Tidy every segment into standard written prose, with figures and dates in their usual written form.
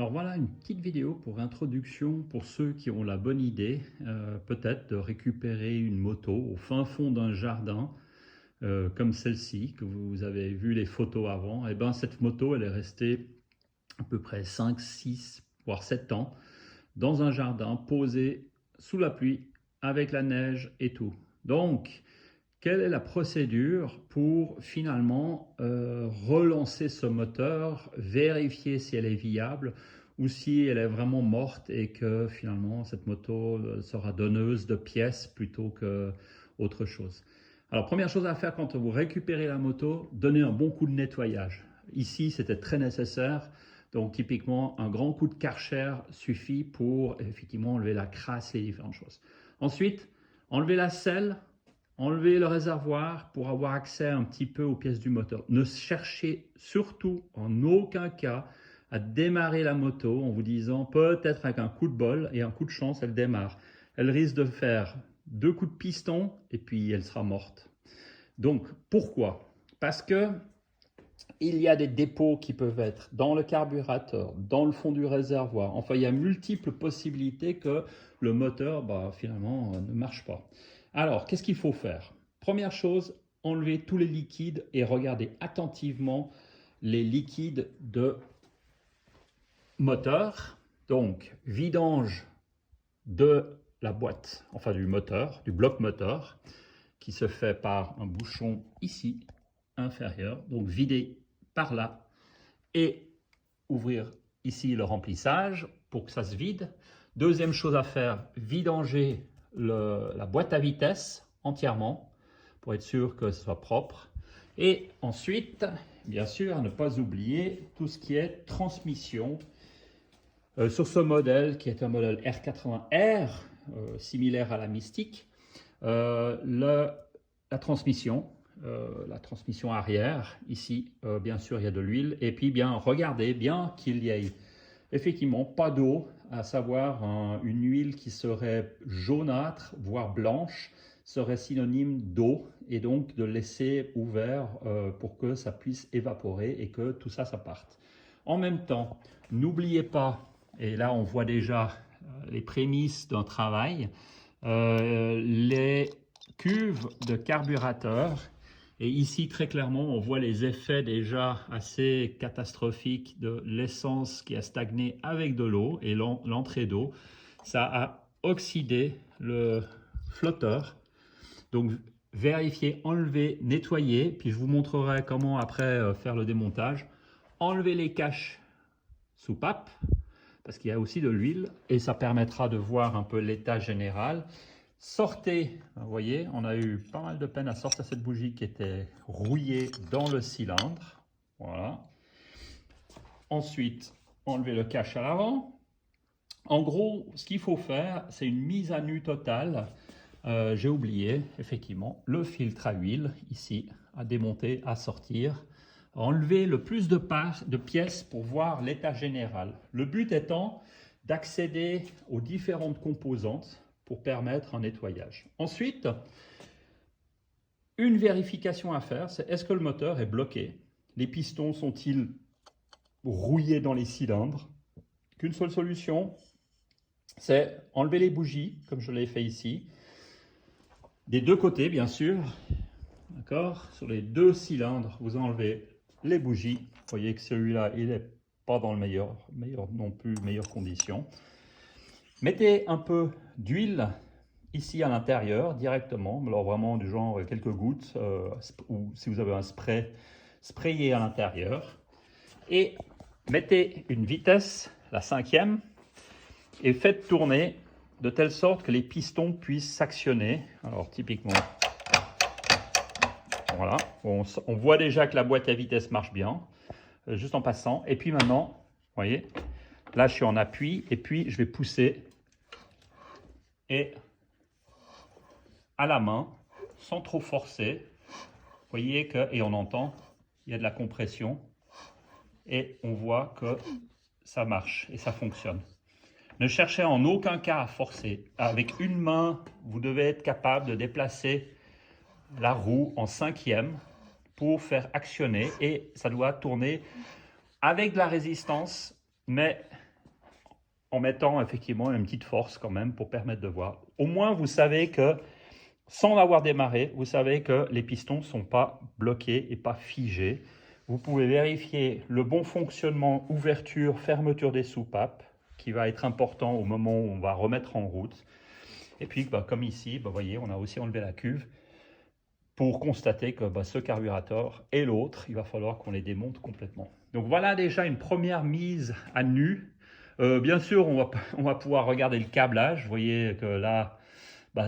Alors voilà une petite vidéo pour introduction pour ceux qui ont la bonne idée, peut-être de récupérer une moto au fin fond d'un jardin, comme celle-ci, que vous avez vu les photos avant. Et ben cette moto, elle est restée à peu près 5, 6, voire 7 ans dans un jardin, posée sous la pluie, avec la neige et tout. Donc, quelle est la procédure pour finalement relancer ce moteur, vérifier si elle est viable ou si elle est vraiment morte et que finalement cette moto sera donneuse de pièces plutôt qu'autre chose. Alors première chose à faire quand vous récupérez la moto, donnez un bon coup de nettoyage. Ici c'était très nécessaire, donc typiquement un grand coup de Karcher suffit pour effectivement enlever la crasse et différentes choses. Ensuite, enlevez la selle. Enlevez le réservoir pour avoir accès un petit peu aux pièces du moteur. Ne cherchez surtout en aucun cas à démarrer la moto en vous disant peut-être avec un coup de bol et un coup de chance elle démarre. Elle risque de faire 2 coups de piston et puis elle sera morte. Donc pourquoi? Parce que il y a des dépôts qui peuvent être dans le carburateur, dans le fond du réservoir. Enfin, il y a multiples possibilités que le moteur, finalement, ne marche pas. Alors, qu'est-ce qu'il faut faire? Première chose, enlever tous les liquides et regarder attentivement les liquides de moteur. Donc, vidange de la boîte, enfin du moteur, du bloc moteur, qui se fait par un bouchon ici, inférieur. Donc, vider par là et ouvrir ici le remplissage pour que ça se vide. Deuxième chose à faire, vidanger la boîte à vitesse entièrement pour être sûr que ce soit propre. Et ensuite, bien sûr, ne pas oublier tout ce qui est transmission. Sur ce modèle qui est un modèle R80R, similaire à la Mystique, la transmission arrière, ici, bien sûr, il y a de l'huile. Et puis, bien, regardez bien qu'il y ait effectivement pas d'eau, à savoir une huile qui serait jaunâtre, voire blanche, serait synonyme d'eau. Et donc, de laisser ouvert pour que ça puisse évaporer et que tout ça, ça parte. En même temps, n'oubliez pas, et là, on voit déjà les prémices d'un travail, les cuves de carburateur. Et ici, très clairement, on voit les effets déjà assez catastrophiques de l'essence qui a stagné avec de l'eau et l'entrée d'eau. Ça a oxydé le flotteur. Donc, vérifiez, enlevez, nettoyez. Puis, je vous montrerai comment après faire le démontage. Enlevez les caches soupapes parce qu'il y a aussi de l'huile et ça permettra de voir un peu l'état général. Sortez, vous voyez, on a eu pas mal de peine à sortir cette bougie qui était rouillée dans le cylindre. Voilà. Ensuite, enlevez le cache à l'avant. En gros, ce qu'il faut faire, c'est une mise à nu totale. J'ai oublié, effectivement, le filtre à huile, ici, à démonter, à sortir. Enlever le plus de pièces pour voir l'état général. Le but étant d'accéder aux différentes composantes pour permettre un nettoyage. Ensuite, une vérification à faire, c'est est-ce que le moteur est bloqué? Les pistons sont-ils rouillés dans les cylindres? Qu'une seule solution, c'est enlever les bougies, comme je l'ai fait ici, des deux côtés bien sûr, d'accord? Sur les deux cylindres, vous enlevez les bougies. Vous voyez que celui-là, il n'est pas dans le meilleur non plus, meilleures conditions. Mettez un peu d'huile ici à l'intérieur directement, alors vraiment du genre quelques gouttes, ou si vous avez un spray, sprayez à l'intérieur. Et mettez une vitesse, la 5e, et faites tourner de telle sorte que les pistons puissent s'actionner. Alors typiquement, voilà, on voit déjà que la boîte à vitesse marche bien, juste en passant. Et puis maintenant, vous voyez, là je suis en appui, et puis je vais pousser, et à la main, sans trop forcer. Vous voyez que, et on entend, il y a de la compression, et on voit que ça marche et ça fonctionne. Ne cherchez en aucun cas à forcer. Avec une main, vous devez être capable de déplacer la roue en 5e pour faire actionner, et ça doit tourner avec de la résistance, mais en mettant effectivement une petite force quand même pour permettre de voir. Au moins, vous savez que, sans l'avoir démarré, vous savez que les pistons ne sont pas bloqués et pas figés. Vous pouvez vérifier le bon fonctionnement, ouverture, fermeture des soupapes, qui va être important au moment où on va remettre en route. Et puis, comme ici, vous voyez, on a aussi enlevé la cuve pour constater que ce carburateur et l'autre, il va falloir qu'on les démonte complètement. Donc voilà déjà une première mise à nu. Bien sûr, on va pouvoir regarder le câblage. Vous voyez que là,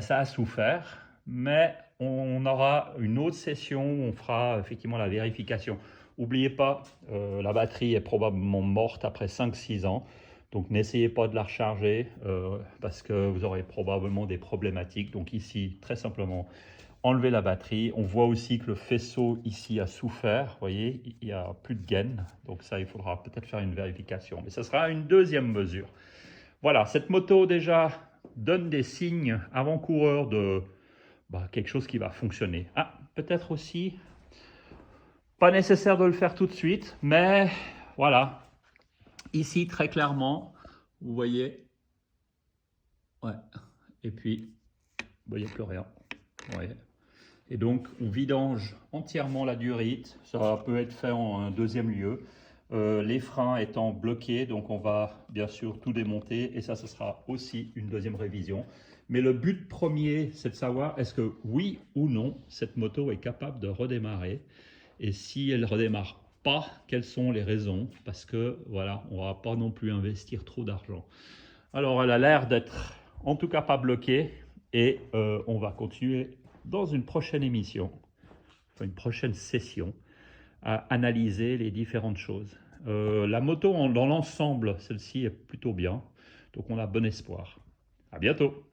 ça a souffert, mais on aura une autre session où on fera effectivement la vérification. N'oubliez pas, la batterie est probablement morte après 5-6 ans. Donc n'essayez pas de la recharger parce que vous aurez probablement des problématiques. Donc ici, très simplement, enlever la batterie. On voit aussi que le faisceau ici a souffert. Vous voyez, il n'y a plus de gaine. Donc ça, il faudra peut-être faire une vérification. Mais ce sera une deuxième mesure. Voilà, cette moto déjà donne des signes avant-coureurs de quelque chose qui va fonctionner. Ah, peut-être aussi, pas nécessaire de le faire tout de suite, mais voilà. Ici, très clairement, vous voyez, ouais, et puis, il n'y a plus rien. Ouais. Et donc, on vidange entièrement la durite. Ça peut être fait en un deuxième lieu. Les freins étant bloqués, donc on va bien sûr tout démonter. Et ça, ce sera aussi une deuxième révision. Mais le but premier, c'est de savoir est-ce que oui ou non, cette moto est capable de redémarrer. Et si elle ne redémarre pas, quelles sont les raisons? Parce que voilà, on ne va pas non plus investir trop d'argent. Alors, elle a l'air d'être en tout cas pas bloquée. Et on va continuer dans une prochaine émission, enfin une prochaine session, à analyser les différentes choses. La moto, dans l'ensemble, celle-ci est plutôt bien, donc on a bon espoir. À bientôt.